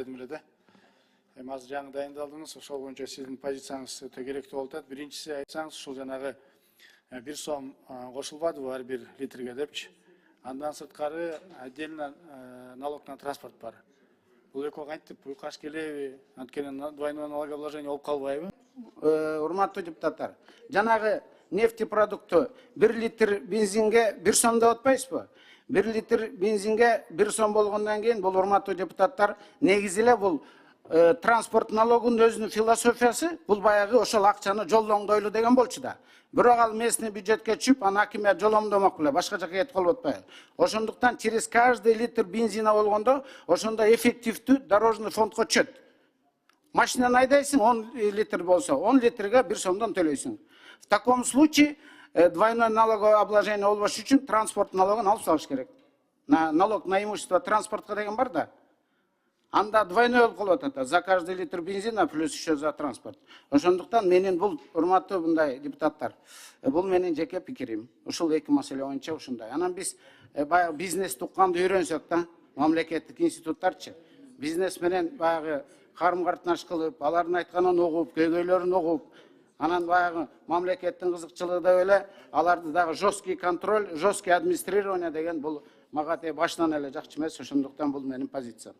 дедим эле да. Азыр жаңы дайындалдыңыз, ошол боюнча сиздин позицияңыз өтө керектүү болуп атат. Биринчиси айтсаңыз, ушул жанагы 1 сом кошулбадыбы ар бир литрге депчи. Андан сырткары отдельно налог на транспорт бар. Бул экөө кантип уйкаш келеби? Анткени двойное налогообложение болуп калбайбы? Урматтуу депутаттар, жанагы нефтепродукты 1 литр бензинге 1 сом деп атпайсызбы? 1 литр бензинге 1 сом болгондон кийин бул урматтуу депутаттар негизи эле бул транспорт налогунун өзүнүн философиясы бул баягы ошол акчаны жолдоңдойлу деген болчу да. Бирок ал местный бюджетке түшүп, аны акимият жоломдомок беле, башка жака кетип калып атпайбы? Ошондуктан через каждый литр бензина болгондо ошондо эффективдүү дорожный фондко түшөт. Машинаны айдайсың, 10 литр болсо, 10 литрге 1 сомдон төлөйсүң. В таком случае двойное налогообложение болбош үчүн транспорт налогун алып салыш керек. Налог на имущество транспортка деген бар да. Анда двойной болуп калып атат, за каждый литр бензина плюс еще за транспорт. Ошондуктан менин бул урматтуу мындай депутаттар, бул менин жеке пикирим. Ушул эки маселе боюнча ушундай. Анан биз баягы бизнес укканды үйрөнсөк да, мамлекеттик институттарчы. Бизнес менен баягы карым-катнаш кылып, алардын айтканын угуп, көйгөйлөрүн угуп, анан баягы мамлекеттин кызыкчылыгы деп эле аларды дагы жесткий контроль, жесткий администрирование деген бул мага башынан эле жакчы эмес. Ошондуктан бул менин позициям.